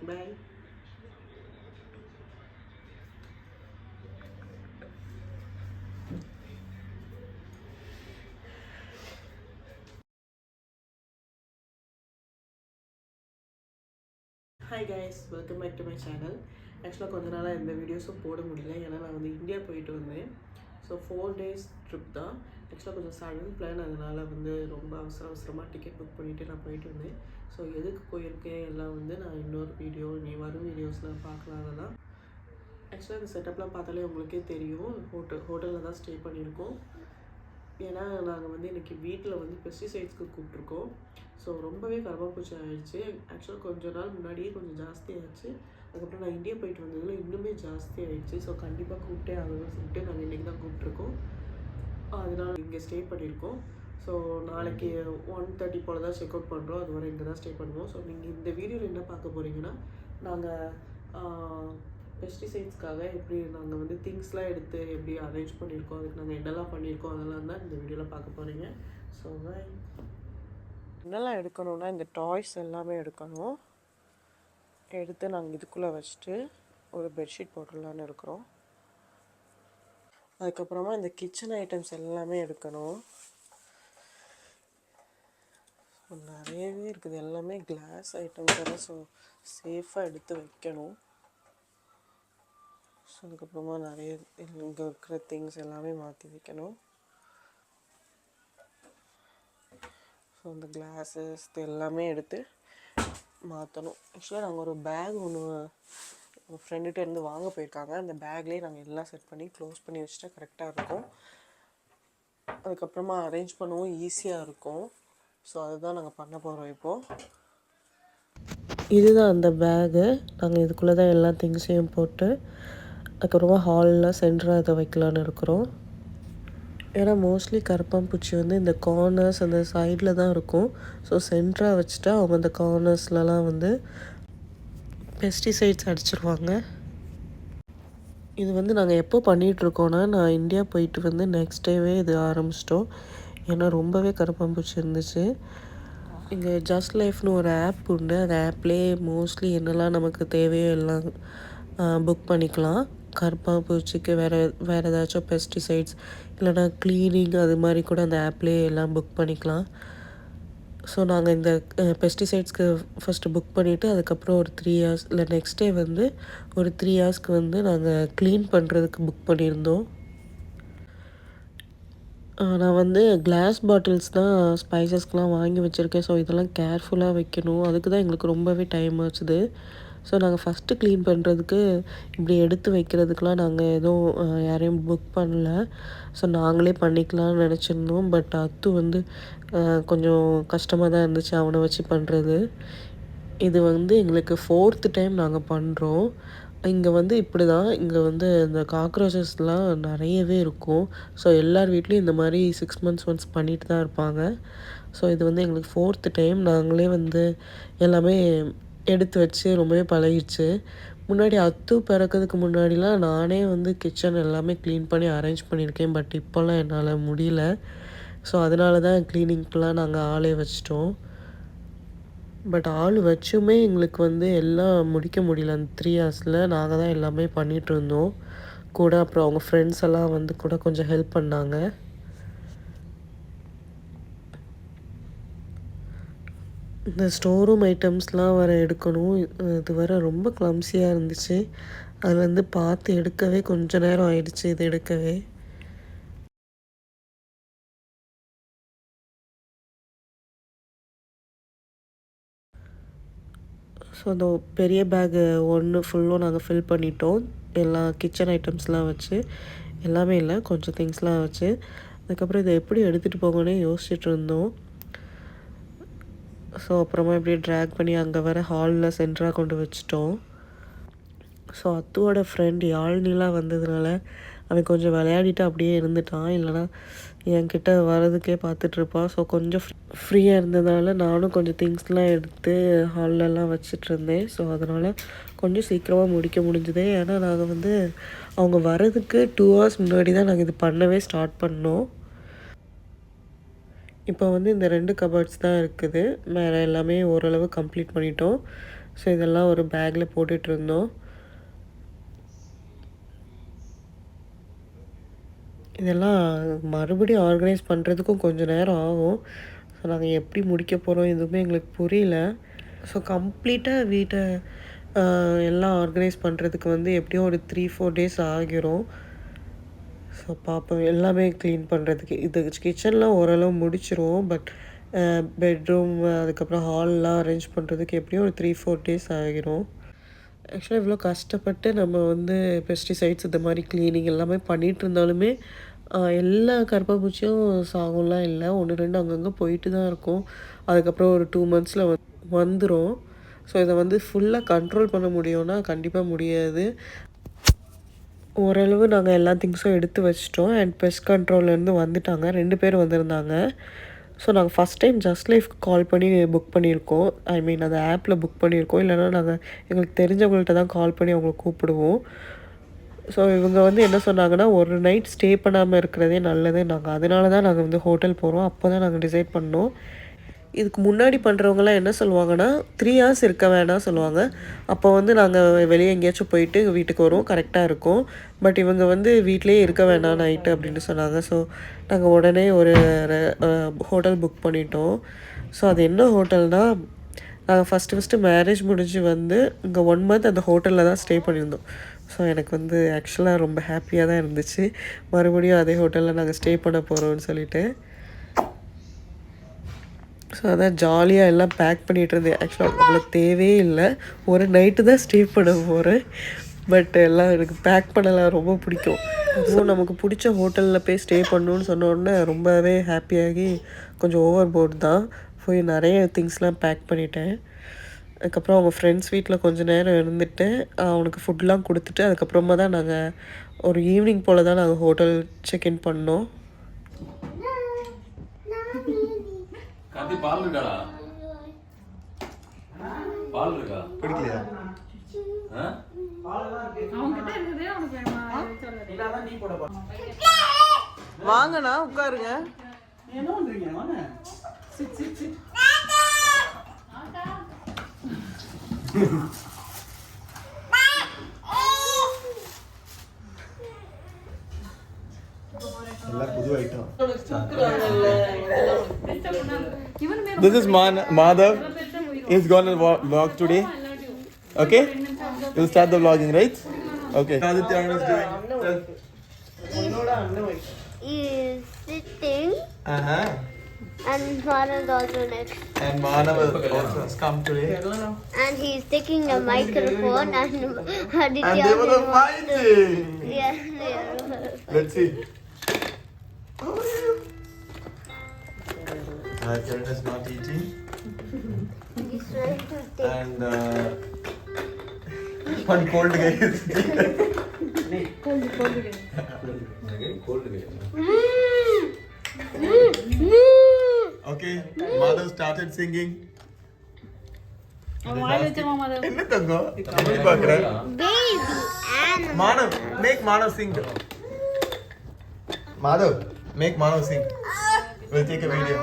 Bye. Hi guys, welcome back to my channel. ஆக்சுவலாக கொஞ்ச நாளாக எந்த வீடியோஸும் போட முடியல, ஏன்னா நான் வந்து இந்தியா போயிட்டு வந்தேன். ஸோ 4 days ட்ரிப் தான். ஆக்சுவலாக கொஞ்சம் சடன் பிளான், அதனால் வந்து ரொம்ப அவசரமாக டிக்கெட் புக் பண்ணிவிட்டு நான் போயிட்டு வந்தேன். ஸோ எதுக்கு போயிருக்கேன் எல்லாம் வந்து நான் இன்னொரு வீடியோ, வரும் வீடியோஸில் பார்க்கலாம். அதெல்லாம் ஆக்சுவலாக இந்த செட்டப்லாம் பார்த்தாலே உங்களுக்கே தெரியும். ஹோட்டலில் தான் ஸ்டே பண்ணியிருக்கோம். ஏன்னா நாங்கள் வந்து இன்றைக்கி வீட்டில் வந்து பெஸ்டிசைட்ஸ்க்கு கூப்பிட்ருக்கோம். ஸோ ரொம்பவே கர்ப்பாம்பூச்சி ஆகிடுச்சு. ஆக்சுவலாக கொஞ்ச நாள் முன்னாடியே கொஞ்சம் ஜாஸ்தி ஆகிடுச்சு. அதுக்கப்புறம் நான் இந்தியா போயிட்டு வந்ததில் இன்னுமே ஜாஸ்தி ஆகிடுச்சு. ஸோ கண்டிப்பாக கூப்பிட்டே ஆகணும்னு சொல்லிட்டு நாங்கள் இன்றைக்கி தான் கூப்பிட்ருக்கோம். அதனால் இங்கே ஸ்டே பண்ணியிருக்கோம். ஸோ நாளைக்கு 1:30 போல் தான் செக் அவுட் பண்ணுறோம். அது வரை இங்கே தான் ஸ்டே பண்ணுவோம். ஸோ நீங்கள் இந்த வீடியோவில் என்ன பார்க்க போகிறீங்கன்னா, நாங்கள் பெஸ்டிசைட்ஸ்க்காக எப்படி நாங்கள் வந்து திங்ஸ்லாம் எடுத்து எப்படி அரேஞ்ச் பண்ணியிருக்கோம், அதுக்கு நாங்கள் என்னெல்லாம் பண்ணியிருக்கோம், அதெல்லாம் தான் இந்த வீடியோவில் பார்க்க போகிறீங்க. ஸோ என்னெல்லாம் எடுக்கணும்னா, இந்த டாய்ஸ் எல்லாமே எடுக்கணும். எடுத்து நாங்கள் இதுக்குள்ளே வச்சுட்டு ஒரு பெட்ஷீட் போட்டுடலான்னு இருக்கிறோம். அதுக்கப்புறமா இந்த கிச்சன் ஐட்டம்ஸ் எல்லாமே எடுக்கணும். நிறையவே இருக்குது, எல்லாமே கிளாஸ் ஐட்டம்ஸ் எல்லாம். ஸோ சேஃபாக எடுத்து வைக்கணும். ஸோ அதுக்கப்புறமா நிறைய இங்கே இருக்கிற திங்ஸ் எல்லாமே மாற்றி வைக்கணும். ஸோ இந்த கிளாஸஸ் இது எல்லாமே எடுத்து மாற்றணும். ஆக்சுவலாக நாங்கள் ஒரு பேக் ஒன்று எங்கள் ஃப்ரெண்டுகிட்ட இருந்து வாங்க போயிருக்காங்க. அந்த பேக்லேயே நாங்கள் எல்லாம் செட் பண்ணி க்ளோஸ் பண்ணி வச்சுட்டா கரெக்டாக இருக்கும். அதுக்கப்புறமா அரேஞ்ச் பண்ணவும் ஈஸியாக இருக்கும். ஸோ அதுதான் நாங்கள் பண்ண போகிறோம் இப்போது. இதுதான் அந்த பேகு. நாங்கள் இதுக்குள்ளே தான் எல்லா திங்ஸையும் போட்டு அதுக்கப்புறமா ஹாலில் சென்டராக இதை வைக்கலான்னு இருக்கிறோம். ஏன்னா மோஸ்ட்லி கரப்பான்பூச்சி வந்து இந்த கார்னர்ஸ் அந்த சைடில் தான் இருக்கும். ஸோ சென்டராக வச்சுட்டா அவங்க அந்த கார்னர்ஸ்லலாம் வந்து பெஸ்டிசைட்ஸ் அடிச்சிருவாங்க. இது வந்து நாங்கள் எப்போ பண்ணிகிட்ருக்கோன்னா, நான் இந்தியா போயிட்டு வந்து நெக்ஸ்ட் டேவே இது ஆரம்பிச்சிட்டோம். ஏன்னா ரொம்பவே கரப்பான்பூச்சி இருந்துச்சு. இங்கே ஜஸ்ட் லைஃப்னு ஒரு ஆப் உண்டு. அந்த ஆப்லேயே மோஸ்ட்லி என்னெல்லாம் நமக்கு தேவையோ எல்லாம் புக் பண்ணிக்கலாம். கரப்பான்பூச்சிக்கு வேறு ஏதாச்சும் பெஸ்டிசைட்ஸ் இல்லைனா க்ளீனிங் அது மாதிரி கூட அந்த ஆப்லேயே எல்லாம் புக் பண்ணிக்கலாம். ஸோ நாங்கள் இந்த பெஸ்டிசைட்ஸ்க்கு ஃபஸ்ட்டு புக் பண்ணிவிட்டு அதுக்கப்புறம் ஒரு 3 hours இல்லை நெக்ஸ்ட் டே வந்து ஒரு 3 hours வந்து நாங்கள் க்ளீன் பண்ணுறதுக்கு புக் பண்ணியிருந்தோம். நான் வந்து கிளாஸ் பாட்டில்ஸ் தான் ஸ்பைசஸ்க்கெலாம் வாங்கி வச்சுருக்கேன். ஸோ இதெல்லாம் கேர்ஃபுல்லாக வைக்கணும். அதுக்கு தான் எங்களுக்கு ரொம்பவே டைம் ஆச்சுது. ஸோ நாங்கள் ஃபஸ்ட்டு க்ளீன் பண்ணுறதுக்கு இப்படி எடுத்து வைக்கிறதுக்கெலாம் நாங்கள் எதுவும் யாரையும் புக் பண்ணல. ஸோ நாங்களே பண்ணிக்கலாம்னு நினச்சிருந்தோம். பட் அத்து வந்து கொஞ்சம் கஷ்டமாக தான் இருந்துச்சு அவனை வச்சு பண்ணுறது. இது வந்து எங்களுக்கு 4th டைம் நாங்கள் பண்ணுறோம். இங்கே வந்து இப்படி தான், இங்கே வந்து இந்த காக்ரோச்சஸ்லாம் நிறையவே இருக்கும். ஸோ எல்லார் வீட்லேயும் இந்த மாதிரி 6 months ஒன்ஸ் பண்ணிட்டு தான் இருப்பாங்க. ஸோ இது வந்து எங்களுக்கு 4th டைம். நாங்களே வந்து எல்லாமே எடுத்து வச்சு ரொம்பவே பழகிடுச்சு. முன்னாடி அத்து பிறக்கிறதுக்கு முன்னாடிலாம் நானே வந்து கிச்சன் எல்லாமே க்ளீன் பண்ணி அரேஞ்ச் பண்ணியிருக்கேன். பட் இப்போல்லாம் என்னால் முடியல. ஸோ அதனால தான் க்ளீனிங்க்கெலாம் நாங்கள் ஆளே வச்சிட்டோம். பட் ஆள் வச்சுமே எங்களுக்கு வந்து எல்லாம் முடிக்க முடியல. அந்த 3 hours நாங்கள் தான் எல்லாமே பண்ணிகிட்ருந்தோம் கூட. அப்புறம் அவங்க ஃப்ரெண்ட்ஸ் எல்லாம் வந்து கூட கொஞ்சம் ஹெல்ப் பண்ணாங்க. இந்த ஸ்டோர் ரூம் ஐட்டம்ஸ்லாம் வர எடுக்கணும். இது வர ரொம்ப கிளம்ஸியாக இருந்துச்சு. அது வந்து பார்த்து எடுக்கவே கொஞ்சம் நேரம் ஆயிடுச்சு இது எடுக்கவே. ஸோ அந்த பெரிய பேகு ஒன்று ஃபுல்லும் நாங்கள் ஃபில் பண்ணிட்டோம். எல்லா கிச்சன் ஐட்டம்ஸ்லாம் வச்சு, எல்லாமே இல்லை கொஞ்சம் திங்ஸ்லாம் வச்சு. அதுக்கப்புறம் இதை எப்படி எடுத்துகிட்டு போகணுன்னே யோசிச்சுட்டு இருந்தோம். ஸோ அப்புறமா இப்படியே ட்ராக் பண்ணி அங்கே வர ஹாலில் சென்டராக கொண்டு வச்சிட்டோம். ஸோ அத்துவோட ஃப்ரெண்ட் யாழ்னிலாம் வந்ததுனால அவன் கொஞ்சம் விளையாடிட்டு அப்படியே இருந்துட்டான். இல்லைனா என்கிட்ட வரதுக்கே பார்த்துட்ருப்பான். ஸோ கொஞ்சம் ஃப்ரீயாக இருந்ததுனால நானும் கொஞ்சம் திங்ஸ்லாம் எடுத்து ஹால்லலாம் வச்சிட்ருந்தேன். ஸோ அதனால் கொஞ்சம் சீக்கிரமாக முடிக்க முடிஞ்சுது. ஏன்னா நாங்கள் வந்து அவங்க வரதுக்கு 2 hours முன்னாடி தான் நாங்கள் இது பண்ணவே ஸ்டார்ட் பண்ணோம். இப்போ வந்து இந்த 2 கபர்ட்ஸ் தான் இருக்குது. வேறு எல்லாமே ஓரளவு கம்ப்ளீட் பண்ணிட்டோம். ஸோ இதெல்லாம் ஒரு பேக்கில் போட்டுட்ருந்தோம். இதெல்லாம் மறுபடியும் ஆர்கனைஸ் பண்ணுறதுக்கும் கொஞ்சம் நேரம் ஆகும். ஸோ நாங்கள் எப்படி முடிக்க போகிறோம் எதுவுமே எங்களுக்கு புரியல. ஸோ கம்ப்ளீட்டாக வீட்டை எல்லாம் ஆர்கனைஸ் பண்ணுறதுக்கு வந்து எப்படியும் ஒரு 3-4 டேஸ் ஆகிரும். ஸோ பார்ப்போம் எல்லாமே க்ளீன் பண்ணுறதுக்கு. இது கிச்சன்லாம் ஓரளவு முடிச்சிருவோம். பட் பெட்ரூம் அதுக்கப்புறம் ஹால்லாம் அரேஞ்ச் பண்ணுறதுக்கு எப்படியும் ஒரு 3-4 டேஸ் ஆகிரும். ஆக்சுவலாக இவ்வளோ கஷ்டப்பட்டு நம்ம வந்து பெஸ்டிசைட்ஸ் இந்த மாதிரி க்ளீனிங் எல்லாமே பண்ணிகிட்டு இருந்தாலுமே எல்லா கருப்பாம்பூச்சியும் சாகும்லாம் இல்லை. 1-2 அங்கங்கே போயிட்டு தான் இருக்கும். அதுக்கப்புறம் ஒரு 2 மந்த்ஸில் வந்துடும். ஸோ இதை வந்து ஃபுல்லாக கண்ட்ரோல் பண்ண முடியும்னா கண்டிப்பாக முடியாது. ஓரளவு நாங்கள் எல்லா திங்ஸும் எடுத்து வச்சிட்டோம். அண்ட் பெஸ்ட் கண்ட்ரோல்லேருந்து வந்துட்டாங்க, 2 பேர் வந்திருந்தாங்க. ஸோ நாங்கள் ஃபஸ்ட் டைம் ஜஸ்ட் லைஃப்க்கு கால் பண்ணி புக் பண்ணியிருக்கோம். ஐ மீன் அந்த ஆப்பில் புக் பண்ணியிருக்கோம். இல்லைனா நாங்கள் எங்களுக்கு தெரிஞ்சவங்கள்ட்ட தான் கால் பண்ணி அவங்கள கூப்பிடுவோம். ஸோ இவங்க வந்து என்ன சொன்னாங்கன்னா, ஒரு நைட் ஸ்டே பண்ணாமல் இருக்கிறதே நல்லது. அதனால தான் நாங்கள் வந்து ஹோட்டல் போகிறோம். அப்போ தான் நாங்கள் டிசைட் பண்ணோம். இதுக்கு முன்னாடி பண்ணுறவங்களாம் என்ன சொல்லுவாங்கன்னா 3 hours இருக்க வேணாம் சொல்லுவாங்க. அப்போ வந்து நாங்கள் வெளியே எங்கேயாச்சும் போயிட்டு வீட்டுக்கு வருவோம், கரெக்டாக இருக்கும். பட் இவங்க வந்து வீட்டிலே இருக்க வேணாம் நைட்டு அப்படின்னு சொன்னாங்க. ஸோ நாங்கள் உடனே ஒரு ஹோட்டல் புக் பண்ணிட்டோம். ஸோ அது என்ன ஹோட்டல்னால், நாங்கள் ஃபஸ்ட்டு மேரேஜ் முடிஞ்சு வந்து இங்கே 1 month அந்த ஹோட்டலில் தான் ஸ்டே பண்ணியிருந்தோம். ஸோ எனக்கு வந்து ஆக்சுவலாக ரொம்ப ஹாப்பியாக தான் இருந்துச்சு. மறுபடியும் அதே ஹோட்டலில் நாங்கள் ஸ்டே பண்ண போகிறோம்னு சொல்லிட்டு. ஸோ அதான் ஜாலியாக எல்லாம் பேக் பண்ணிகிட்டு இருந்தேன். ஆக்சுவலாக அவ்வளோ தேவையே இல்லை, ஒரு நைட்டு தான் ஸ்டே பண்ண போகிறேன். பட் எல்லாம் எனக்கு பேக் பண்ணலாம் ரொம்ப பிடிக்கும். ஸோ நமக்கு பிடிச்ச ஹோட்டலில் போய் ஸ்டே பண்ணணுன்னு சொன்ன உடனே ரொம்பவே ஹாப்பியாகி கொஞ்சம் ஓவர் போர்ட் தான் போய் நிறைய திங்ஸ்லாம் பேக் பண்ணிட்டேன். அதுக்கப்புறம் அவங்க ஃப்ரெண்ட்ஸ் வீட்டில் கொஞ்சம் நேரம் இருந்துட்டு அவனுக்கு ஃபுட்லாம் கொடுத்துட்டு அதுக்கப்புறமா தான் நாங்கள் ஒரு ஈவினிங் போல் தான் நாங்கள் ஹோட்டல் செக்இன் பண்ணோம். பால் இருக்காடா? பால் இருக்கா? பிடிக்கலையா? வாங்கண்ணா உட்காருங்க. என்ன பண்றீங்க? வாங்க. எல்லாம் புது item. This is Madhav. He's gonna vlog today. Okay? You'll start the vlogging, right? Okay. Aditya is doing. Is sitting. Uh-huh. And Manav is also next. And Manav also has come today. And he's taking a microphone and Aditya. And they were fighting. Yeah. Let's see. My friend is not eating. He's trying to take. And one cold guy is eating. Okay, Madhav started singing. என்ன தங்கம் எப்படி பாக்குற? Baby and Manav, make Manav sing. Madhav, make Manav sing. We'll take a video.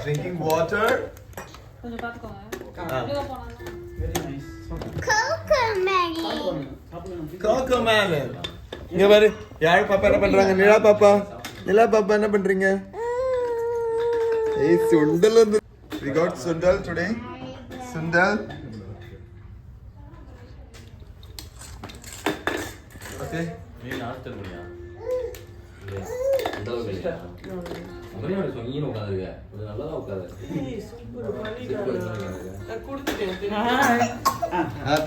Drinking water. Cocomelon. இங்க பாரு, யார் பாப்பா என்ன பண்றாங்க? நிலா பாப்பா என்ன பண்றீங்க? ஏய் சுண்டல் வந்து. We got sundal today. Sundal. Okay. நீ நாஸ்டர் பண்ணியா? அந்த அளவுக்கு இல்லையா? அம்மையோட சொங்கீன்னு உட்காந்துருக்க. கொஞ்சம் நல்லா தான் உட்காரு.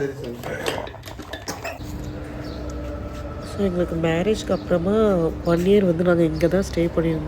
தெரியும். ஸோ எங்களுக்கு மேரேஜ்க்கு அப்புறமா 1 year வந்து நாங்கள் இங்கே தான் ஸ்டே பண்ணியிருந்தோம்.